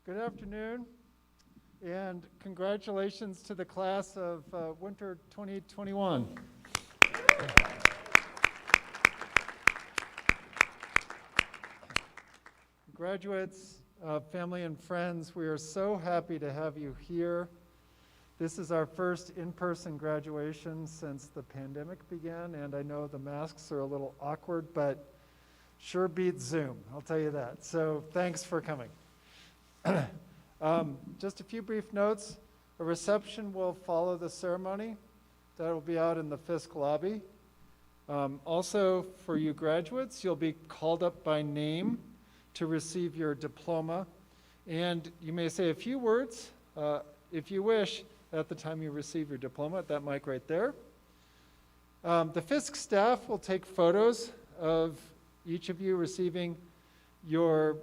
Good afternoon, and congratulations to the class of winter 2021. Graduates, family and friends, we are so happy to have you here. This is our first in-person graduation since the pandemic began, and I know the masks are a little awkward, but sure beats Zoom, I'll tell you that. So thanks for coming. Just a few brief notes. A reception will follow the ceremony. That will be out in the Fisk lobby. Also, for you graduates, you'll be called up by name to receive your diploma. And you may say a few words, if you wish, at the time you receive your diploma, at that mic right there. The Fisk staff will take photos of each of you receiving your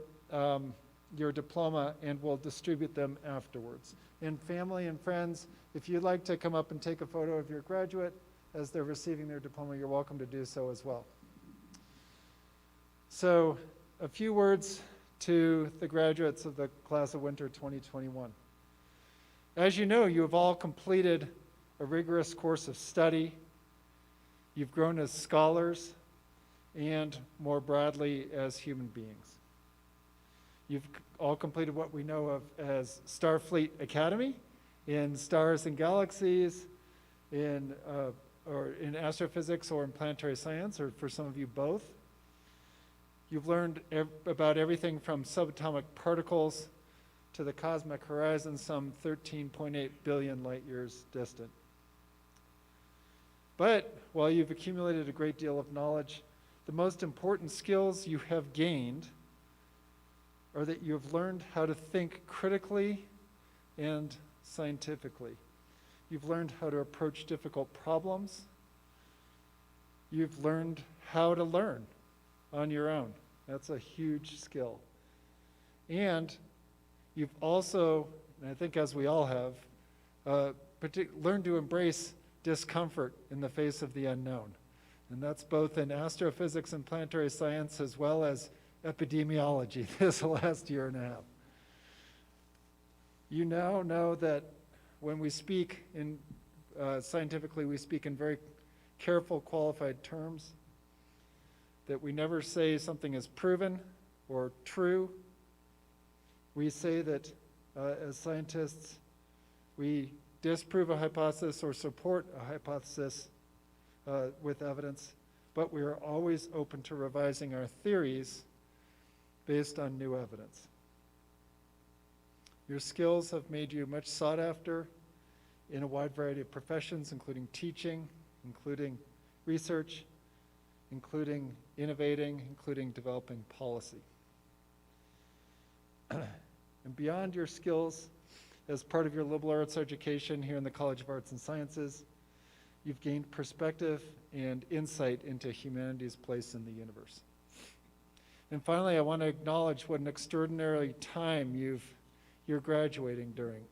diploma, and we'll distribute them afterwards. And family and friends, if you'd like to come up and take a photo of your graduate as they're receiving their diploma, you're welcome to do so as well. So, a few words to the graduates of the class of winter 2021. As you know, you have all completed a rigorous course of study. You've grown as scholars and, more broadly, as human beings. You've all completed what we know of as Starfleet Academy in stars and galaxies, in astrophysics or in planetary science, or for some of you both. You've learned about everything from subatomic particles to the cosmic horizon, some 13.8 billion light years distant. But while you've accumulated a great deal of knowledge, the most important skills you have gained or that you have learned how to think critically and scientifically. You've learned how to approach difficult problems. You've learned how to learn on your own. That's a huge skill. And you've also, and I think as we all have, learned to embrace discomfort in the face of the unknown. And that's both in astrophysics and planetary science as well as epidemiology this last year and a half. You now know that when we speak in scientifically, we speak in very careful, qualified terms, that we never say something is proven or true. We say that as scientists, we disprove a hypothesis or support a hypothesis with evidence, but we are always open to revising our theories based on new evidence. Your skills have made you much sought after in a wide variety of professions, including teaching, including research, including innovating, including developing policy. And beyond your skills, as part of your liberal arts education here in the College of Arts and Sciences, you've gained perspective and insight into humanity's place in the universe. And finally, I want to acknowledge what an extraordinary time you're graduating during.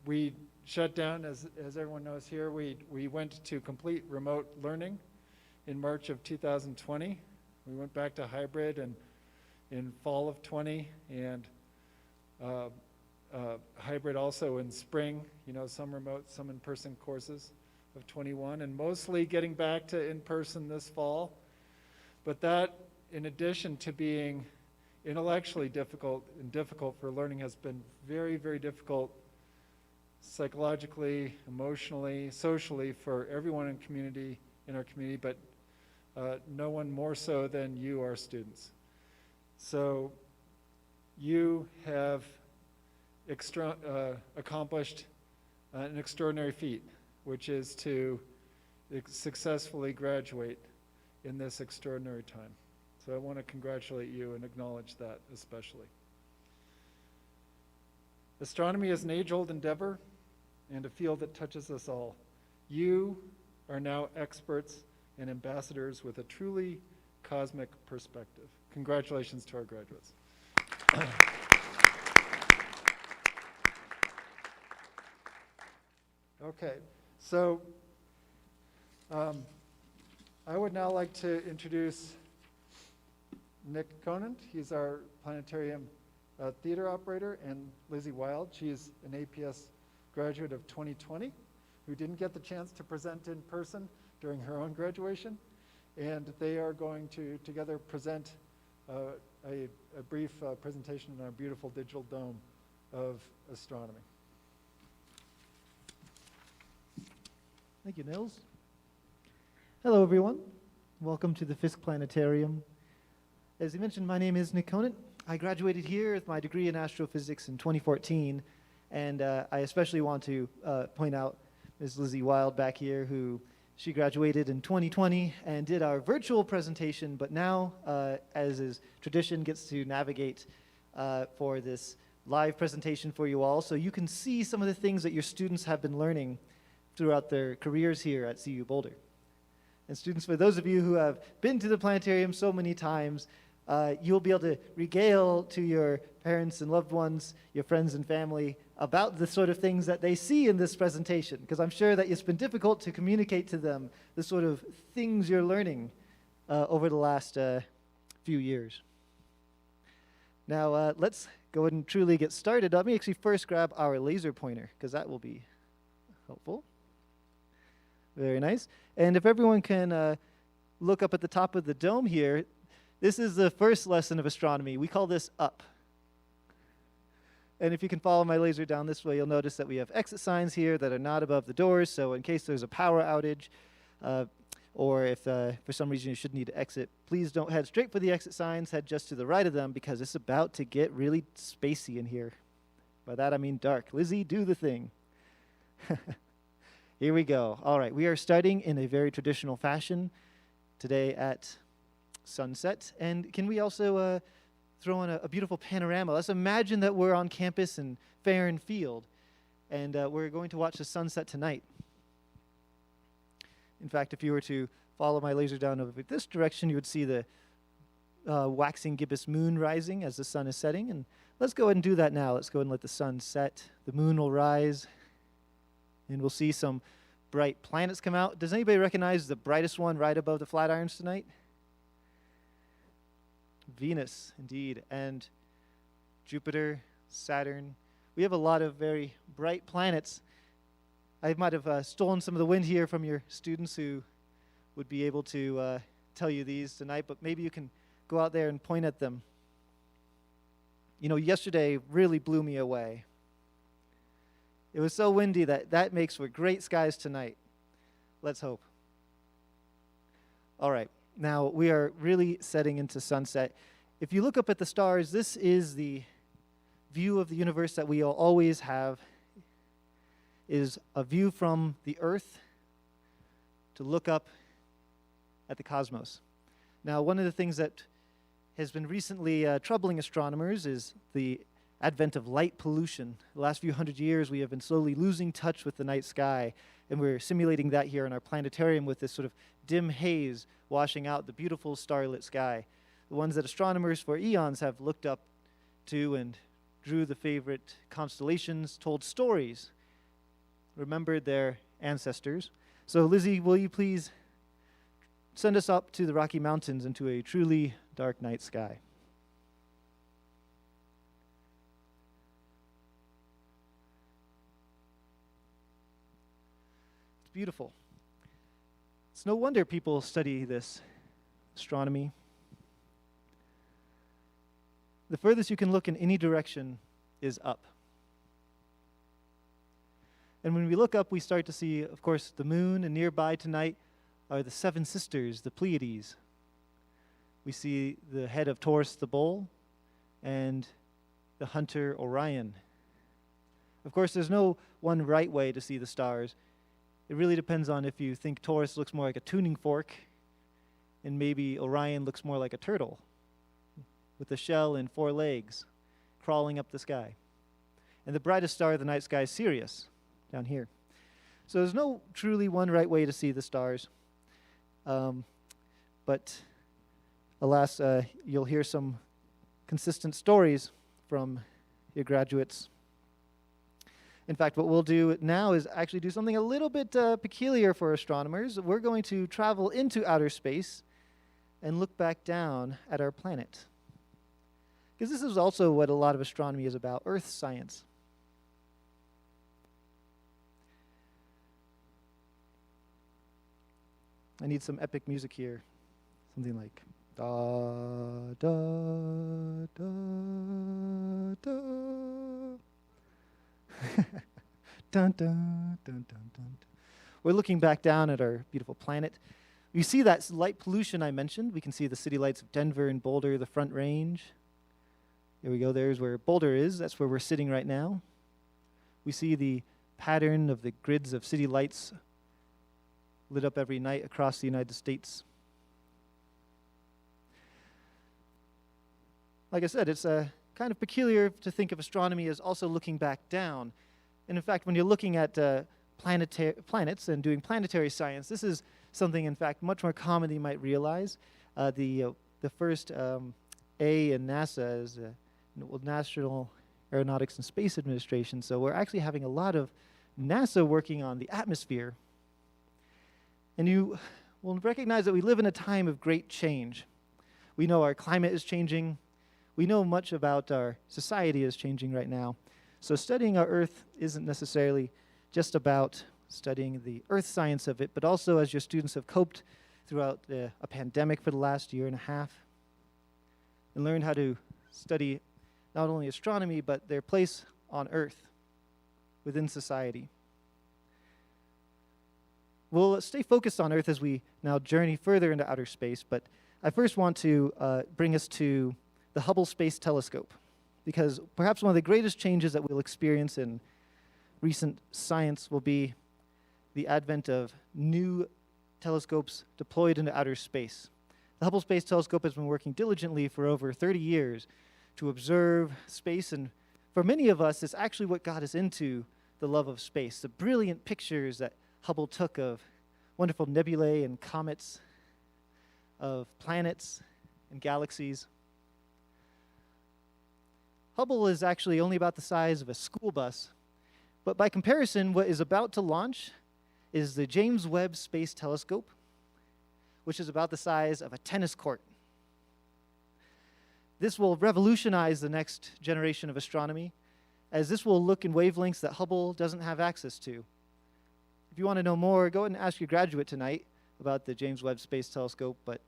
We shut down, as everyone knows here, we went to complete remote learning in March of 2020. We went back to hybrid in fall of 20, and hybrid also in spring, some remote, some in-person courses of 21, and mostly getting back to in-person this fall. But that, in addition to being intellectually difficult and difficult for learning, has been very, very difficult psychologically, emotionally, socially for everyone in our community, but no one more so than you, our students. So you have accomplished an extraordinary feat, which is to successfully graduate in this extraordinary time. So I want to congratulate you and acknowledge that especially. Astronomy is an age-old endeavor and a field that touches us all. You are now experts and ambassadors with a truly cosmic perspective. Congratulations to our graduates. Okay, so I would now like to introduce Nick Conant. He's our planetarium theater operator, and Lizzie Wild. She's an APS graduate of 2020 who didn't get the chance to present in person during her own graduation. And they are going to together present a brief presentation on our beautiful digital dome of astronomy. Thank you, Nils. Hello, everyone. Welcome to the Fisk Planetarium. As you mentioned, my name is Nick Conant. I graduated here with my degree in astrophysics in 2014, and I especially want to point out Ms. Lizzie Wild back here, she graduated in 2020 and did our virtual presentation, but now, as is tradition, gets to navigate for this live presentation for you all, so you can see some of the things that your students have been learning throughout their careers here at CU Boulder. And students, for those of you who have been to the planetarium so many times, you'll be able to regale to your parents and loved ones, your friends and family, about the sort of things that they see in this presentation, because I'm sure that it's been difficult to communicate to them the sort of things you're learning over the last few years. Now, let's go ahead and truly get started. Let me actually first grab our laser pointer, because that will be helpful. Very nice. And if everyone can look up at the top of the dome here, this is the first lesson of astronomy. We call this up. And if you can follow my laser down this way, you'll notice that we have exit signs here that are not above the doors, so in case there's a power outage, or if for some reason you should need to exit, please don't head straight for the exit signs, head just to the right of them, because it's about to get really spacey in here. By that I mean dark. Lizzie, do the thing. Here we go. All right, we are starting in a very traditional fashion today at sunset. And can we also throw in a beautiful panorama? Let's imagine that we're on campus in Farron Field, and we're going to watch the sunset tonight. In fact, if you were to follow my laser down over this direction, you would see the waxing gibbous moon rising as the sun is setting. And let's go ahead and do that now. Let's go ahead and let the sun set. The moon will rise, and we'll see some bright planets come out. Does anybody recognize the brightest one right above the Flatirons tonight? Venus, indeed, and Jupiter, Saturn. We have a lot of very bright planets. I might have stolen some of the wind here from your students who would be able to tell you these tonight, but maybe you can go out there and point at them. You know, yesterday really blew me away. It was so windy that makes for great skies tonight. Let's hope. All right. Now, we are really setting into sunset. If you look up at the stars, this is the view of the universe that we will always have, is a view from the Earth to look up at the cosmos. Now, one of the things that has been recently troubling astronomers is the advent of light pollution. The last few hundred years, we have been slowly losing touch with the night sky, and we're simulating that here in our planetarium with this sort of dim haze washing out the beautiful starlit sky, the ones that astronomers for eons have looked up to and drew the favorite constellations, told stories, remembered their ancestors. So Lizzie, will you please send us up to the Rocky Mountains into a truly dark night sky? It's beautiful. It's no wonder people study this astronomy. The furthest you can look in any direction is up. And when we look up, we start to see, of course, the moon, and nearby tonight are the seven sisters, the Pleiades. We see the head of Taurus the bull and the hunter Orion. Of course, there's no one right way to see the stars. It really depends on if you think Taurus looks more like a tuning fork and maybe Orion looks more like a turtle with a shell and 4 legs crawling up the sky. And the brightest star of the night sky is Sirius, down here. So there's no truly one right way to see the stars. But alas, you'll hear some consistent stories from your graduates. In fact, what we'll do now is actually do something a little bit peculiar for astronomers. We're going to travel into outer space and look back down at our planet. because this is also what a lot of astronomy is about, Earth science. I need some epic music here. Something like da da da da. Dun, dun, dun, dun, dun. We're looking back down at our beautiful planet. You see that light pollution I mentioned. We can see the city lights of Denver and Boulder, the Front Range. Here we go. There's where Boulder is. That's where we're sitting right now. We see the pattern of the grids of city lights lit up every night across the United States. Like I said, it's kind of peculiar to think of astronomy as also looking back down. And in fact, when you're looking at planets and doing planetary science, this is something, in fact, much more common than you might realize. The first A in NASA is National Aeronautics and Space Administration. So we're actually having a lot of NASA working on the atmosphere. And you will recognize that we live in a time of great change. We know our climate is changing. We know much about our society is changing right now. So studying our Earth isn't necessarily just about studying the Earth science of it, but also as your students have coped throughout a pandemic for the last year and a half and learned how to study not only astronomy, but their place on Earth within society. We'll stay focused on Earth as we now journey further into outer space, but I first want to bring us to the Hubble Space Telescope, because perhaps one of the greatest changes that we'll experience in recent science will be the advent of new telescopes deployed into outer space. The Hubble Space Telescope has been working diligently for over 30 years to observe space, and for many of us, it's actually what got us into the love of space. The brilliant pictures that Hubble took of wonderful nebulae and comets, of planets and galaxies. Hubble is actually only about the size of a school bus, but by comparison, what is about to launch is the James Webb Space Telescope, which is about the size of a tennis court. This will revolutionize the next generation of astronomy, as this will look in wavelengths that Hubble doesn't have access to. If you want to know more, go ahead and ask your graduate tonight about the James Webb Space Telescope, but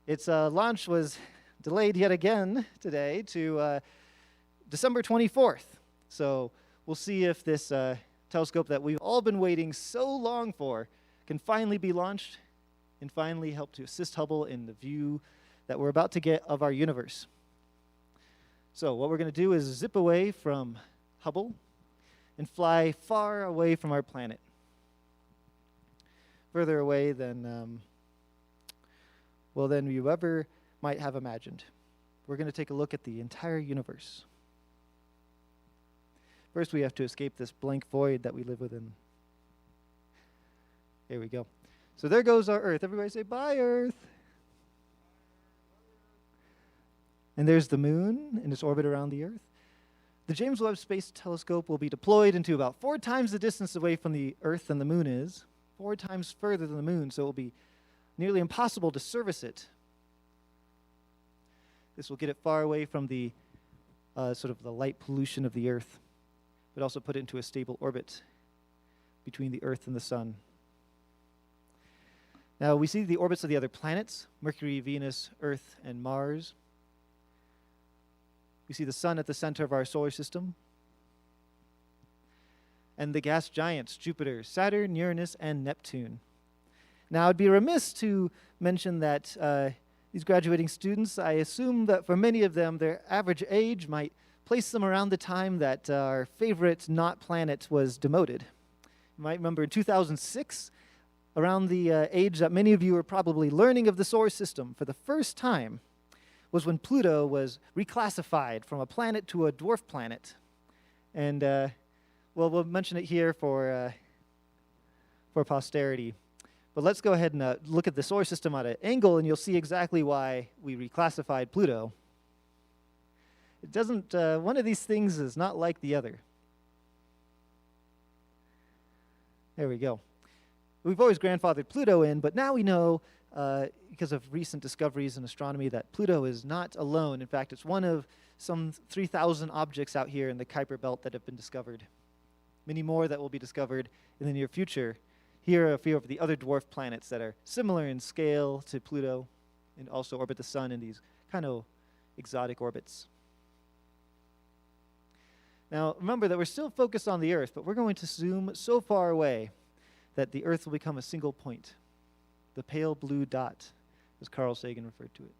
its launch was delayed yet again today to December 24th. So we'll see if this telescope that we've all been waiting so long for can finally be launched and finally help to assist Hubble in the view that we're about to get of our universe. So what we're going to do is zip away from Hubble and fly far away from our planet. Further away than you ever might have imagined. We're going to take a look at the entire universe. First, we have to escape this blank void that we live within. Here we go. So there goes our Earth. Everybody say, bye, Earth. And there's the moon in its orbit around the Earth. The James Webb Space Telescope will be deployed into about 4 times the distance away from the Earth than the moon is, 4 times further than the moon, so it will be nearly impossible to service it. This will get it far away from the sort of the light pollution of the Earth, but also put it into a stable orbit between the Earth and the Sun. Now, we see the orbits of the other planets, Mercury, Venus, Earth, and Mars. We see the Sun at the center of our solar system. And the gas giants, Jupiter, Saturn, Uranus, and Neptune. Now, I'd be remiss to mention that these graduating students, I assume that for many of them, their average age might place them around the time that our favorite not planet was demoted. You might remember in 2006, around the age that many of you are probably learning of the solar system for the first time, was when Pluto was reclassified from a planet to a dwarf planet. And well, we'll mention it here for posterity. But let's go ahead and look at the solar system at an angle, and you'll see exactly why we reclassified Pluto. It doesn't, one of these things is not like the other. There we go. We've always grandfathered Pluto in, but now we know because of recent discoveries in astronomy, that Pluto is not alone. In fact, it's one of some 3,000 objects out here in the Kuiper Belt that have been discovered. Many more that will be discovered in the near future. Here are a few of the other dwarf planets that are similar in scale to Pluto and also orbit the sun in these kind of exotic orbits. Now, remember that we're still focused on the Earth, but we're going to zoom so far away that the Earth will become a single point, the pale blue dot, as Carl Sagan referred to it.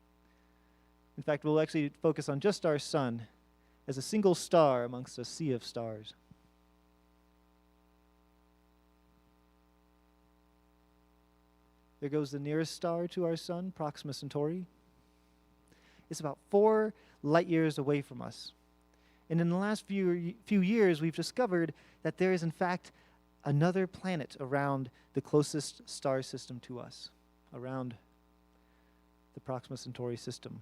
In fact, we'll actually focus on just our sun as a single star amongst a sea of stars. There goes the nearest star to our sun, Proxima Centauri. It's about 4 light years away from us. And in the last few years, we've discovered that there is, in fact, another planet around the closest star system to us, around the Proxima Centauri system.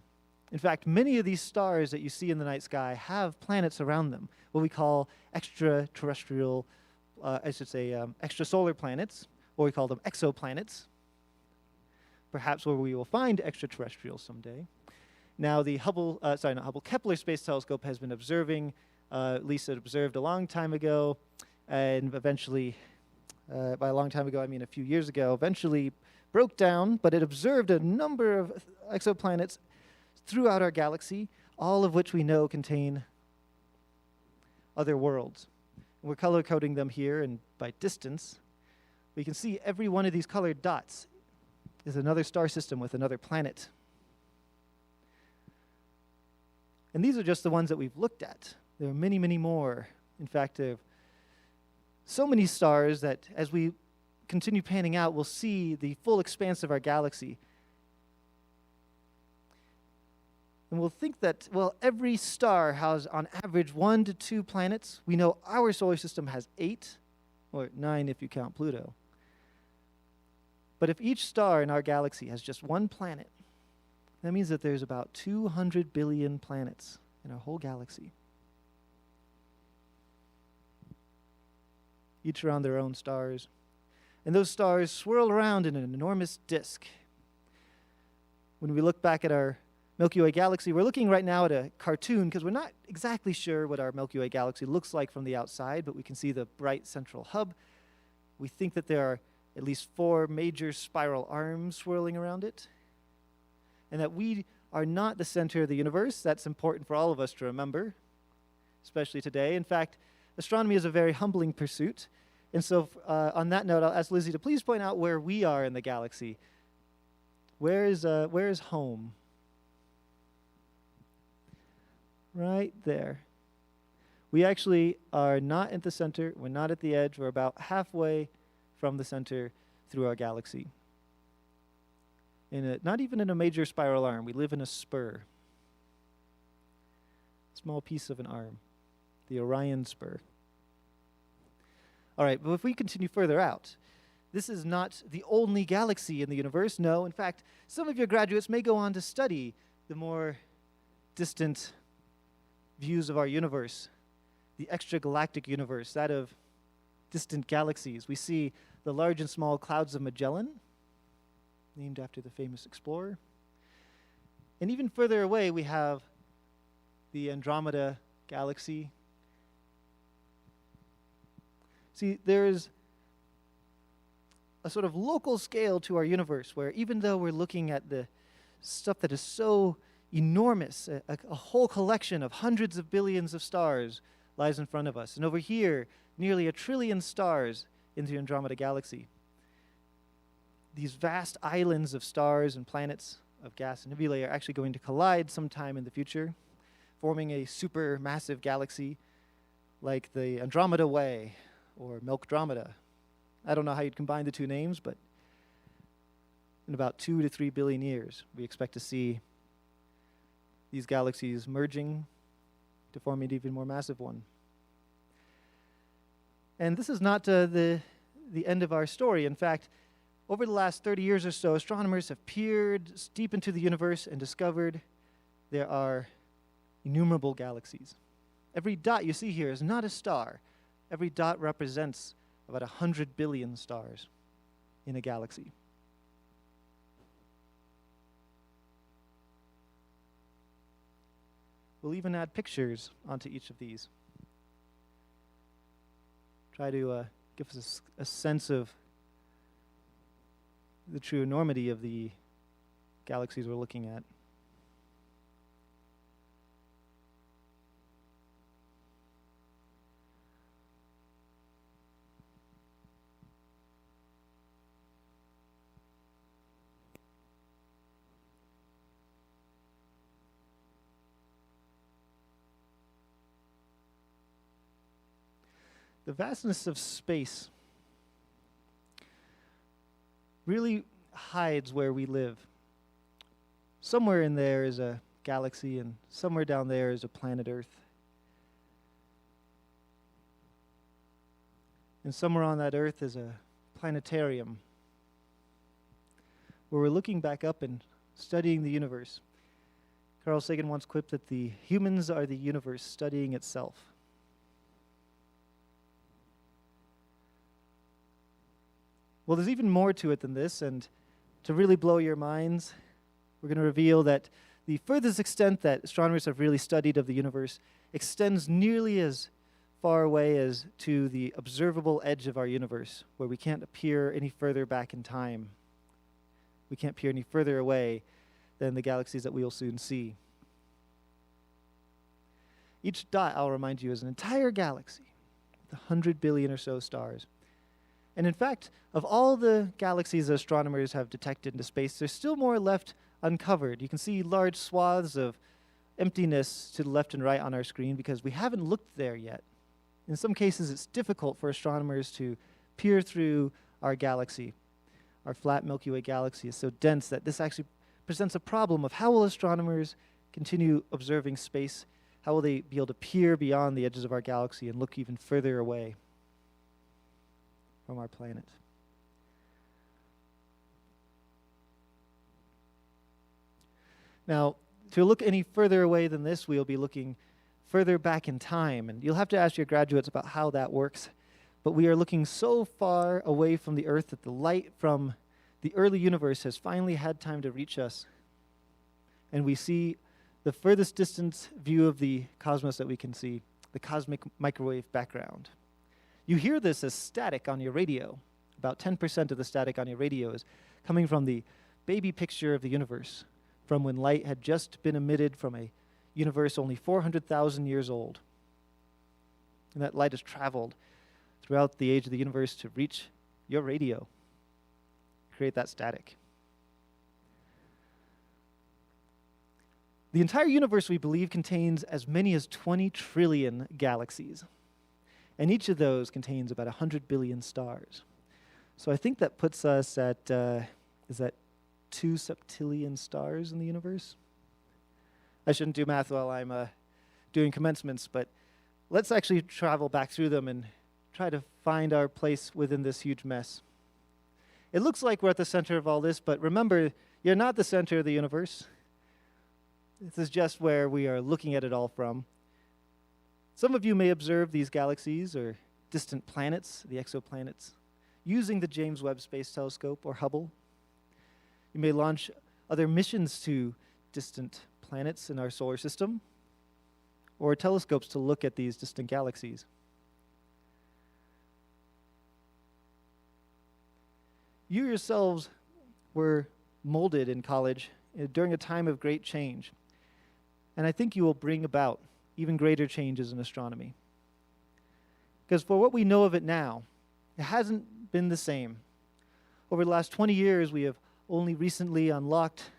In fact, many of these stars that you see in the night sky have planets around them, what we call extraterrestrial, extrasolar planets, or we call them exoplanets, perhaps where we will find extraterrestrials someday. Now, the Kepler Space Telescope has been observing, at least it observed a long time ago, and eventually, by a long time ago, I mean a few years ago, eventually broke down, but it observed a number of exoplanets throughout our galaxy, all of which we know contain other worlds. And we're color coding them here, and by distance, we can see every one of these colored dots is another star system with another planet. And these are just the ones that we've looked at. There are many, many more. In fact, there are so many stars that as we continue panning out, we'll see the full expanse of our galaxy. And we'll think that, well, every star has on average 1 to 2 planets. We know our solar system has 8, or 9 if you count Pluto. But if each star in our galaxy has just 1 planet, that means that there's about 200 billion planets in our whole galaxy, each around their own stars. And those stars swirl around in an enormous disk. When we look back at our Milky Way galaxy, we're looking right now at a cartoon because we're not exactly sure what our Milky Way galaxy looks like from the outside, but we can see the bright central hub. We think that there are at least 4 major spiral arms swirling around it, and that we are not the center of the universe. That's important for all of us to remember, especially today. In fact, astronomy is a very humbling pursuit. And so on that note, I'll ask Lizzie to please point out where we are in the galaxy. Where is home? Right there. We actually are not at the center. We're not at the edge. We're about halfway from the center through our galaxy. Not even in a major spiral arm. We live in a spur. Small piece of an arm. The Orion spur. All right, but if we continue further out, this is not the only galaxy in the universe. No, in fact, some of your graduates may go on to study the more distant views of our universe, the extragalactic universe, that of distant galaxies. We see the large and small clouds of Magellan, named after the famous explorer. And even further away, we have the Andromeda galaxy. See, there is a sort of local scale to our universe where even though we're looking at the stuff that is so enormous, a whole collection of hundreds of billions of stars lies in front of us. And over here, nearly 1 trillion stars in the Andromeda galaxy. These vast islands of stars and planets of gas and nebulae are actually going to collide sometime in the future, forming a supermassive galaxy like the Andromeda Way or Milkdromeda. I don't know how you'd combine the two names, but in about 2 to 3 billion years, we expect to see these galaxies merging to form an even more massive one. And this is not the end of our story. In fact, over the last 30 years or so, astronomers have peered deep into the universe and discovered there are innumerable galaxies. Every dot you see here is not a star. Every dot represents about 100 billion stars in a galaxy. We'll even add pictures onto each of these. Try to give us a sense of the true enormity of the galaxies we're looking at. The vastness of space really hides where we live. Somewhere in there is a galaxy, and somewhere down there is a planet Earth. And somewhere on that Earth is a planetarium where we're looking back up and studying the universe. Carl Sagan once quipped that the humans are the universe studying itself. Well, there's even more to it than this, and to really blow your minds, we're going to reveal that the furthest extent that astronomers have really studied of the universe extends nearly as far away as to the observable edge of our universe, where we can't appear any further back in time. We can't peer any further away than the galaxies that we will soon see. Each dot, I'll remind you, is an entire galaxy with 100 billion or so stars. And in fact, of all the galaxies that astronomers have detected into space, there's still more left uncovered. You can see large swaths of emptiness to the left and right on our screen because we haven't looked there yet. In some cases, it's difficult for astronomers to peer through our galaxy. Our flat Milky Way galaxy is so dense that this actually presents a problem of how will astronomers continue observing space? How will they be able to peer beyond the edges of our galaxy and look even further away from our planet? Now, to look any further away than this, we'll be looking further back in time, and you'll have to ask your graduates about how that works. But we are looking so far away from the Earth that the light from the early universe has finally had time to reach us, and we see the furthest distance view of the cosmos that we can see, the cosmic microwave background. You hear this as static on your radio. About 10% of the static on your radio is coming from the baby picture of the universe, from when light had just been emitted from a universe only 400,000 years old. And that light has traveled throughout the age of the universe to reach your radio, create that static. The entire universe, we believe, contains as many as 20 trillion galaxies. And each of those contains about 100 billion stars. So I think that puts us at, is that 2 septillion stars in the universe? I shouldn't do math while I'm doing commencements, but let's actually travel back through them and try to find our place within this huge mess. It looks like we're at the center of all this, but remember, you're not the center of the universe. This is just where we are looking at it all from. Some of you may observe these galaxies or distant planets, the exoplanets, using the James Webb Space Telescope or Hubble. You may launch other missions to distant planets in our solar system, or telescopes to look at these distant galaxies. You yourselves were molded in college during a time of great change, and I think you will bring about even greater changes in astronomy. Because for what we know of it now, it hasn't been the same. Over the last 20 years, we have only recently unlocked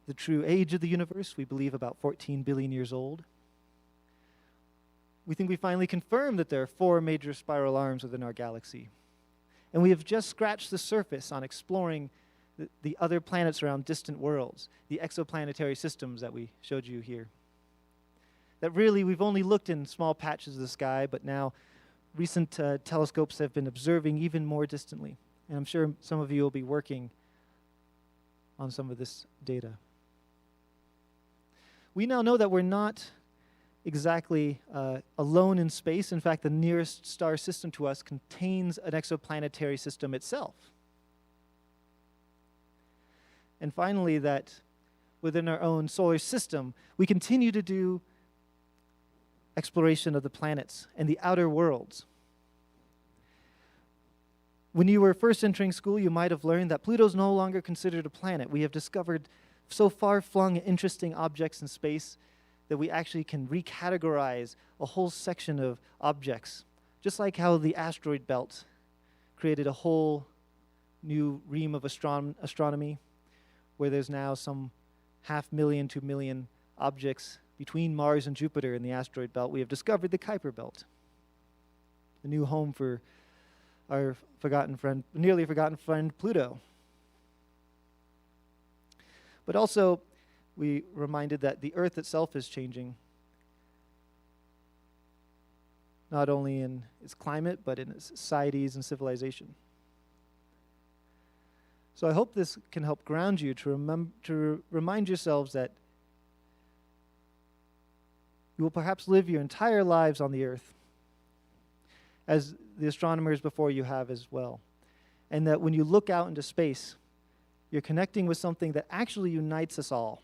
the true age of the universe. We believe about 14 billion years old. We think we finally confirmed that there are 4 major spiral arms within our galaxy. And we have just scratched the surface on exploring the other planets around distant worlds, the exoplanetary systems that we showed you here. That really, we've only looked in small patches of the sky, but now recent telescopes have been observing even more distantly. And I'm sure some of you will be working on some of this data. We now know that we're not exactly alone in space. In fact, the nearest star system to us contains an exoplanetary system itself. And finally, that within our own solar system, we continue to do exploration of the planets and the outer worlds. When you were first entering school, you might have learned that Pluto is no longer considered a planet. We have discovered so far-flung and interesting objects in space that we actually can recategorize a whole section of objects, just like how the asteroid belt created a whole new realm of astronomy, where there's now some 500,000 to 1 million objects between Mars and Jupiter in the asteroid belt. We have discovered the Kuiper Belt, a new home for our nearly forgotten friend Pluto. But also, we reminded that the Earth itself is changing, not only in its climate, but in its societies and civilization. So I hope this can help ground you to remind yourselves that you will perhaps live your entire lives on the Earth, as the astronomers before you have as well. And that when you look out into space, you're connecting with something that actually unites us all.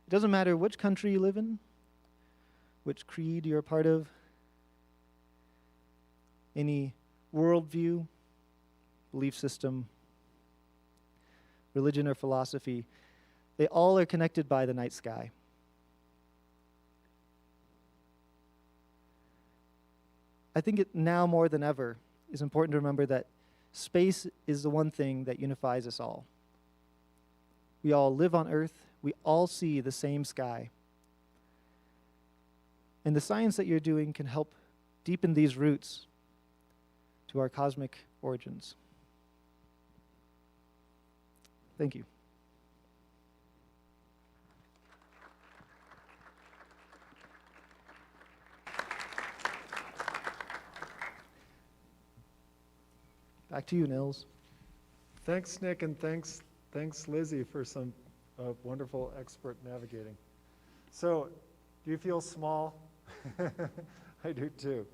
It doesn't matter which country you live in, which creed you're a part of, any worldview, belief system, religion or philosophy, they all are connected by the night sky. I think it now more than ever is important to remember that space is the one thing that unifies us all. We all live on Earth. We all see the same sky. And the science that you're doing can help deepen these roots to our cosmic origins. Thank you. Back to you, Nils. Thanks, Nick, and thanks Lizzie for some wonderful expert navigating. So, do you feel small? I do too.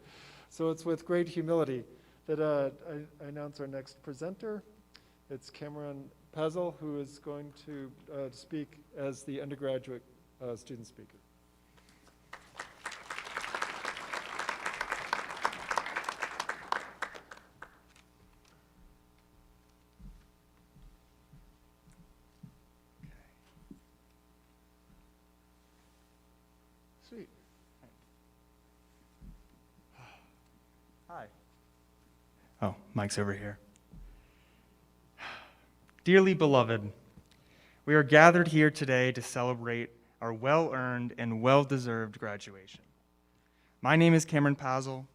So it's with great humility that I announce our next presenter. It's Cameron Pazel, who is going to speak as the undergraduate student speaker. Sweet. Hi. Oh, Mike's over here. Dearly beloved, we are gathered here today to celebrate our well-earned and well-deserved graduation. My name is Cameron Pazel.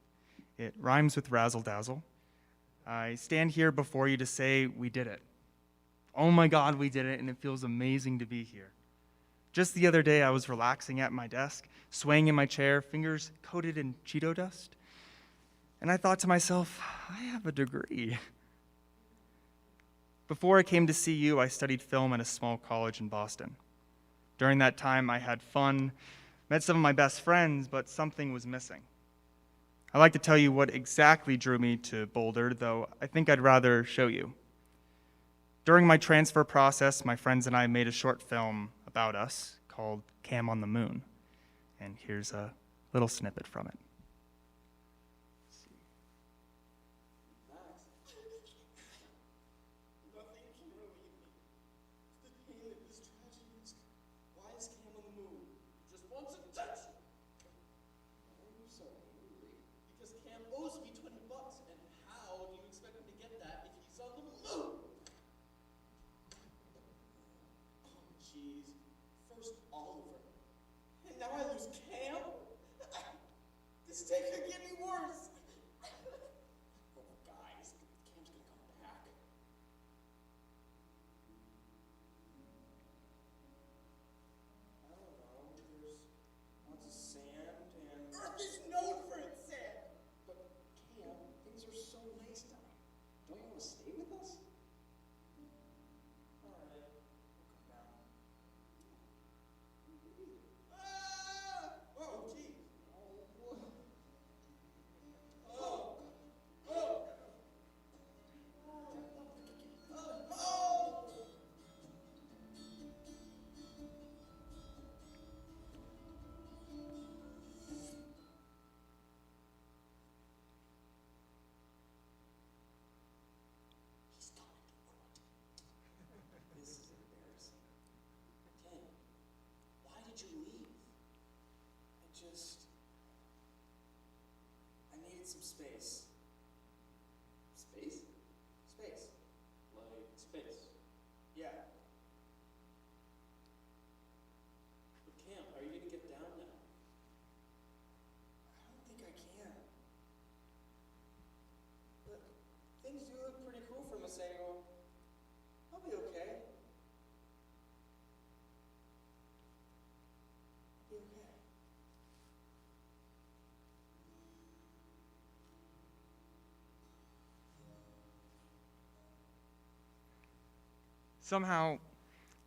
It rhymes with razzle-dazzle. I stand here before you to say we did it. Oh my God, we did it, and it feels amazing to be here. Just the other day, I was relaxing at my desk, swaying in my chair, fingers coated in Cheeto dust. And I thought to myself, I have a degree. Before I came to CU, I studied film at a small college in Boston. During that time, I had fun, met some of my best friends, but something was missing. I'd like to tell you what exactly drew me to Boulder, though I think I'd rather show you. During my transfer process, my friends and I made a short film about us called Cam on the Moon. And here's a little snippet from it. some space. Space? Space. Like space. Yeah. But Cam, how are you gonna get down now? I don't think I can. But things do look pretty cool from this angle. I'll be okay. I'll be okay. Somehow,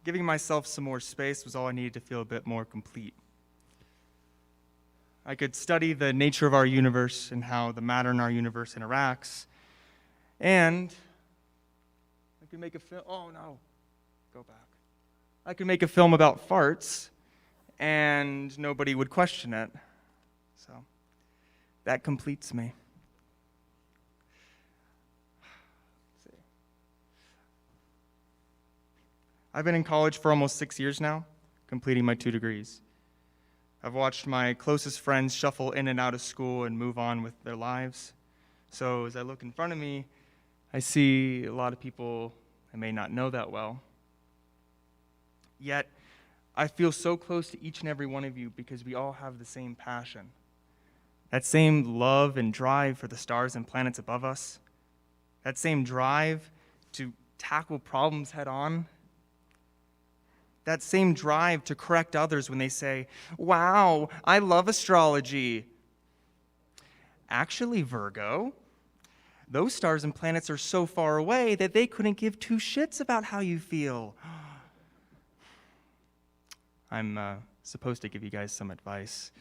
giving myself some more space was all I needed to feel a bit more complete. I could study the nature of our universe and how the matter in our universe interacts, and I could make a film. Oh no, go back. I could make a film about farts, and nobody would question it. So that completes me. Let's see. I've been in college for almost 6 years now, completing my 2 degrees. I've watched my closest friends shuffle in and out of school and move on with their lives. So as I look in front of me, I see a lot of people I may not know that well. Yet, I feel so close to each and every one of you because we all have the same passion. That same love and drive for the stars and planets above us. That same drive to tackle problems head on. That same drive to correct others when they say, "Wow, I love astrology." Actually, Virgo, those stars and planets are so far away that they couldn't give 2 shits about how you feel. I'm supposed to give you guys some advice.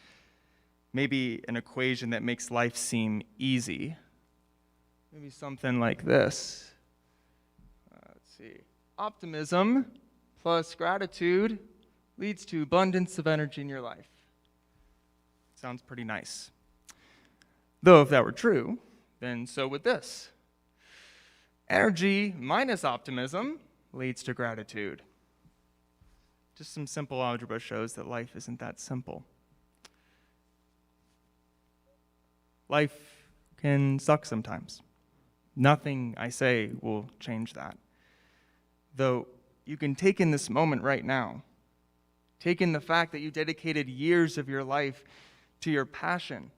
Maybe an equation that makes life seem easy. Maybe something like this. Let's see. Optimism plus gratitude leads to abundance of energy in your life. Sounds pretty nice. Though if that were true, then so would this. Energy minus optimism leads to gratitude. Just some simple algebra shows that life isn't that simple. Life can suck sometimes. Nothing I say will change that. Though you can take in this moment right now. Take in the fact that you dedicated years of your life to your passion.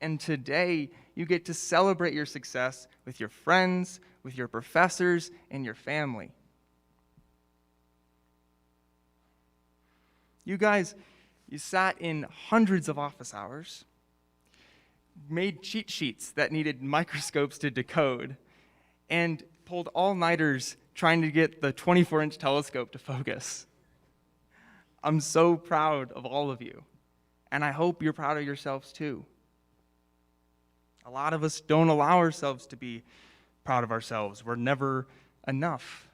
And today, you get to celebrate your success with your friends, with your professors, and your family. You guys, you sat in hundreds of office hours, made cheat sheets that needed microscopes to decode, and pulled all-nighters trying to get the 24-inch telescope to focus. I'm so proud of all of you, and I hope you're proud of yourselves too. A lot of us don't allow ourselves to be proud of ourselves. We're never enough.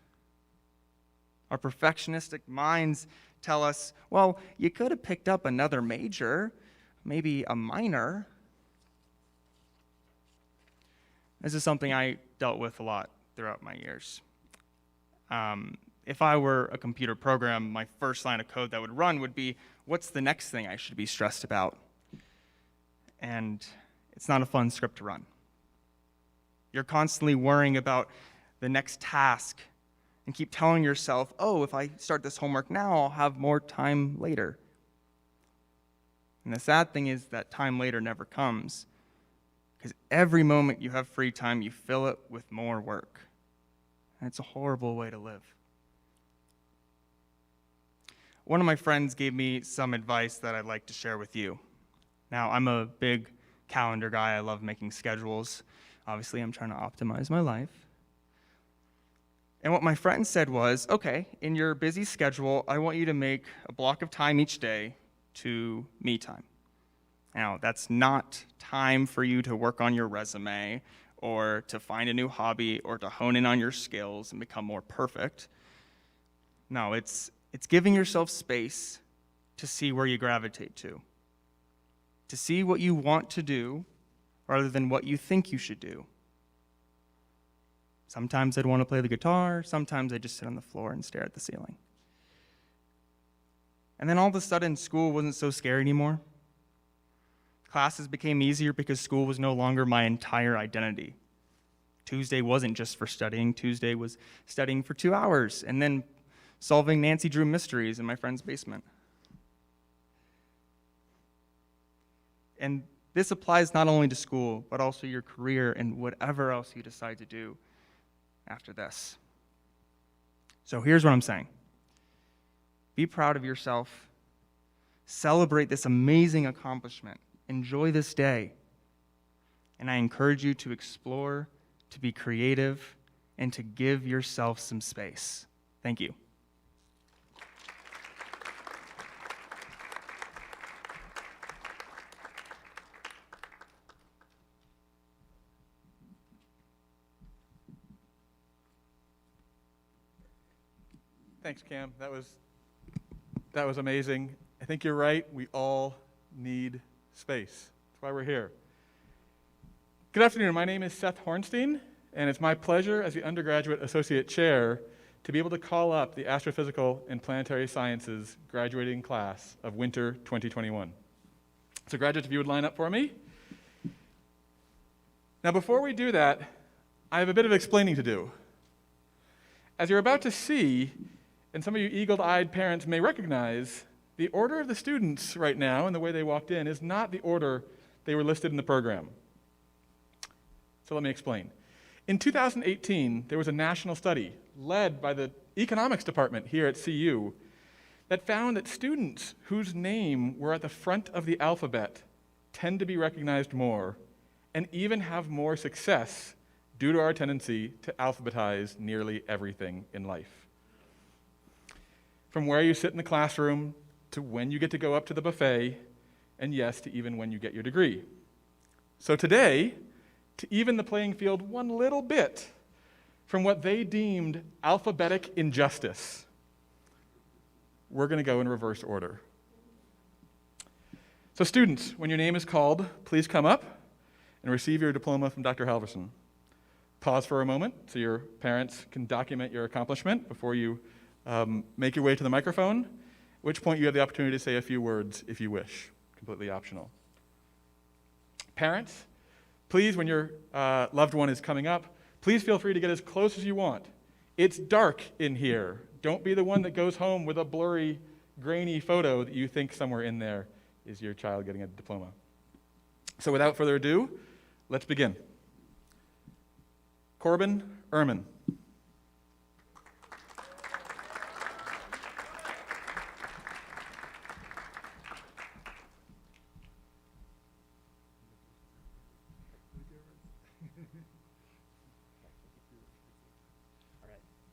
Our perfectionistic minds tell us, well, you could have picked up another major, maybe a minor. This is something I dealt with a lot throughout my years. If I were a computer program, my first line of code that would run would be, what's the next thing I should be stressed about? And it's not a fun script to run. You're constantly worrying about the next task and keep telling yourself, oh, if I start this homework now, I'll have more time later. And the sad thing is that time later never comes, because every moment you have free time, you fill it with more work. And it's a horrible way to live. One of my friends gave me some advice that I'd like to share with you. Now, I'm a big calendar guy. I love making schedules. Obviously, I'm trying to optimize my life. And what my friend said was, okay, in your busy schedule, I want you to make a block of time each day to me time. Now, that's not time for you to work on your resume or to find a new hobby or to hone in on your skills and become more perfect. No, it's giving yourself space to see where you gravitate to see what you want to do rather than what you think you should do. Sometimes I'd want to play the guitar, sometimes I'd just sit on the floor and stare at the ceiling. And then all of a sudden, school wasn't so scary anymore. Classes became easier because school was no longer my entire identity. Tuesday wasn't just for studying. Tuesday was studying for 2 hours and then solving Nancy Drew mysteries in my friend's basement. And this applies not only to school, but also your career and whatever else you decide to do after this. So here's what I'm saying. Be proud of yourself. Celebrate this amazing accomplishment. Enjoy this day. And I encourage you to explore, to be creative, and to give yourself some space. Thank you. Thanks, Cam. That was amazing. I think you're right. We all need space. That's why we're here. Good afternoon. My name is Seth Hornstein, and it's my pleasure as the undergraduate associate chair to be able to call up the Astrophysical and Planetary Sciences graduating class of winter 2021. So graduates, if you would line up for me. Now, before we do that, I have a bit of explaining to do. As you're about to see, and some of you eagle-eyed parents may recognize, the order of the students right now and the way they walked in is not the order they were listed in the program. So let me explain. In 2018, there was a national study led by the economics department here at CU that found that students whose name were at the front of the alphabet tend to be recognized more and even have more success due to our tendency to alphabetize nearly everything in life. From where you sit in the classroom, to when you get to go up to the buffet, and yes, to even when you get your degree. So today, to even the playing field one little bit from what they deemed alphabetic injustice, we're going to go in reverse order. So students, when your name is called, please come up and receive your diploma from Dr. Halverson. Pause for a moment so your parents can document your accomplishment before you make your way to the microphone, at which point you have the opportunity to say a few words if you wish, completely optional. Parents, please, when your loved one is coming up, please feel free to get as close as you want. It's dark in here. Don't be the one that goes home with a blurry, grainy photo that you think somewhere in there is your child getting a diploma. So without further ado, let's begin. Corbin Ehrman.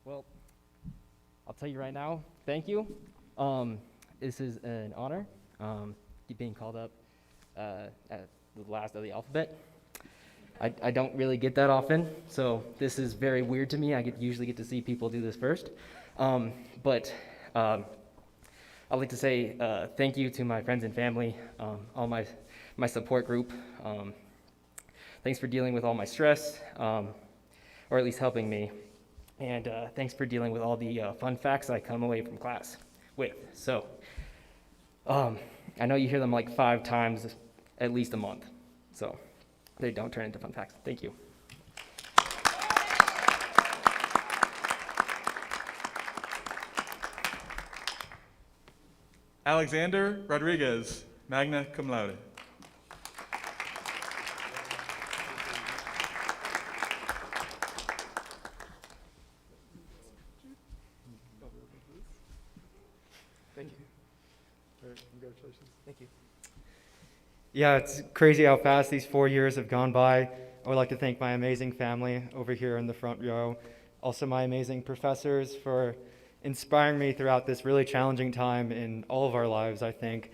Well, I'll tell you right now, thank you. This is an honor, being called up at the last of the alphabet. I don't really get that often, so this is very weird to me. I usually get to see people do this first. But I'd like to say thank you to my friends and family, all my support group. Thanks for dealing with all my stress, or at least helping me. And thanks for dealing with all the fun facts I come away from class with. So I know you hear them like 5 times at least a month, so they don't turn into fun facts. Thank you. Alexander Rodriguez, magna cum laude. Thank you. All right, congratulations. Thank you. Yeah, it's crazy how fast these 4 years have gone by. I would like to thank my amazing family over here in the front row, also my amazing professors for inspiring me throughout this really challenging time in all of our lives, I think.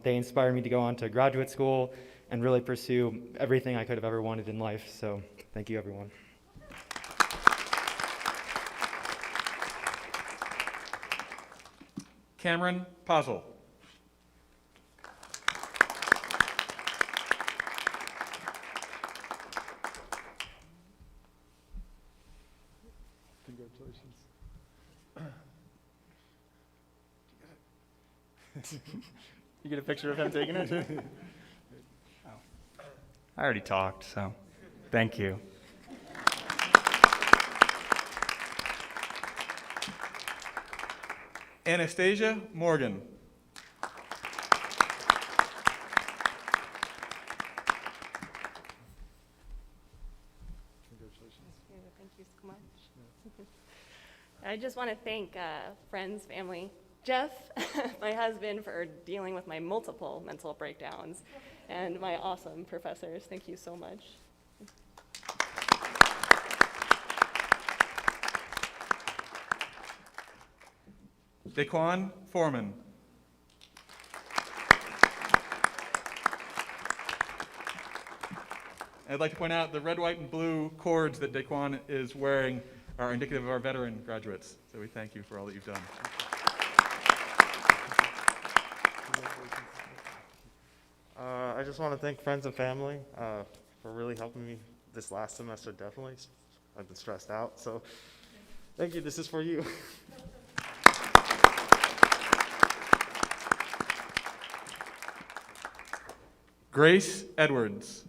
They inspired me to go on to graduate school and really pursue everything I could have ever wanted in life. So thank you, everyone. Cameron Posel. Congratulations. You get a picture of him taking it? I already talked, so thank you. Anastasia Morgan. Thank you so much. I just want to thank friends, family, Jeff, my husband, for dealing with my multiple mental breakdowns, and my awesome professors. Thank you so much. Daquan Foreman. I'd like to point out the red, white, and blue cords that Daquan is wearing are indicative of our veteran graduates. So we thank you for all that you've done. I just want to thank friends and family for really helping me this last semester, definitely. I've been stressed out, so thank you. This is for you. Grace Edwards.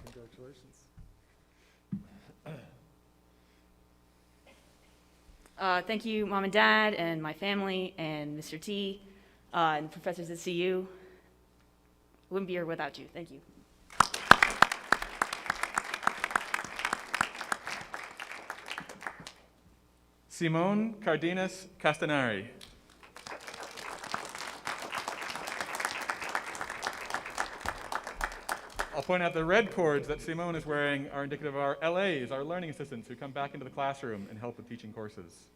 Congratulations. Thank you, Mom and Dad, and my family, and Mr. T, and professors at CU. Wouldn't be here without you. Thank you. Simone Cardenas Castanari. I'll point out the red cords that Simone is wearing are indicative of our LAs, our learning assistants, who come back into the classroom and help with teaching courses.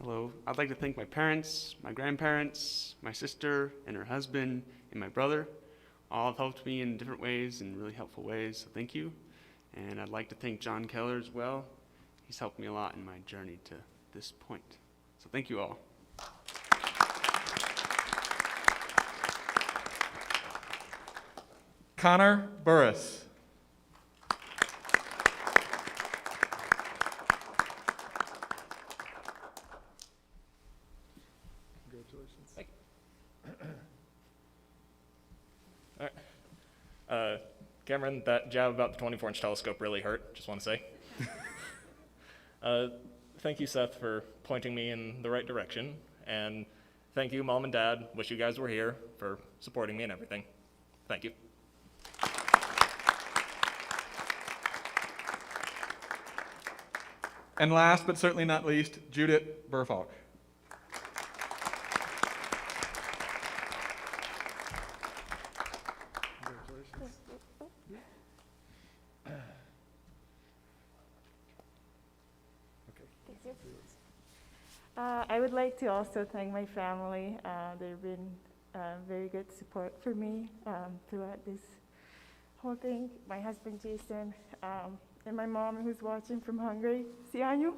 Hello. I'd like to thank my parents, my grandparents, my sister and her husband, and my brother. All have helped me in different ways, in really helpful ways, so thank you. And I'd like to thank John Keller as well. He's helped me a lot in my journey to this point. So thank you all. Connor Burris. Congratulations. Cameron, that jab about the 24-inch telescope really hurt, just want to say. Thank you, Seth, for pointing me in the right direction. And thank you, Mom and Dad. Wish you guys were here for supporting me and everything. Thank you. And last but certainly not least, Judith Burfalk. Congratulations. I would like to also thank my family. They've been very good support for me throughout this whole thing. My husband, Jason, and my mom, who's watching from Hungary. Sianyu.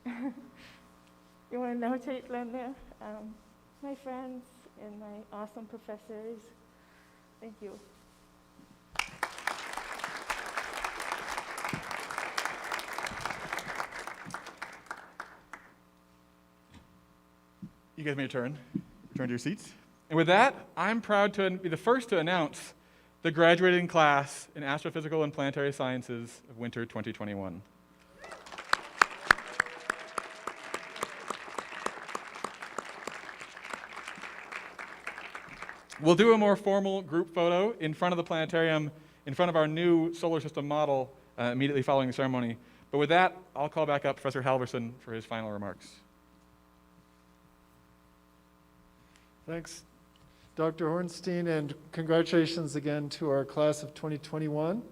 You want to know Caitlin? My friends and my awesome professors. Thank you. You guys may return to your seats. And with that, I'm proud to be the first to announce the graduating class in Astrophysical and Planetary Sciences of Winter 2021. We'll do a more formal group photo in front of the planetarium, in front of our new solar system model, immediately following the ceremony. But with that, I'll call back up Professor Halverson for his final remarks. Thanks, Dr. Hornstein, and congratulations again to our class of 2021.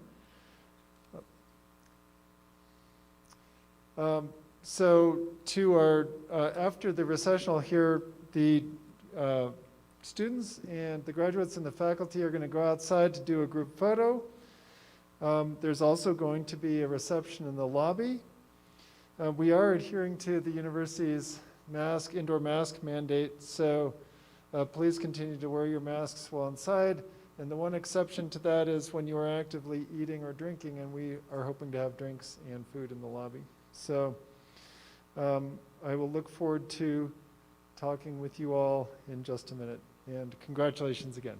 So to our, after the recessional here, the students and the graduates and the faculty are going to go outside to do a group photo. There's also going to be a reception in the lobby. We are adhering to the university's indoor mask mandate, so please continue to wear your masks while inside. And the one exception to that is when you are actively eating or drinking, and we are hoping to have drinks and food in the lobby. So I will look forward to talking with you all in just a minute. And congratulations again.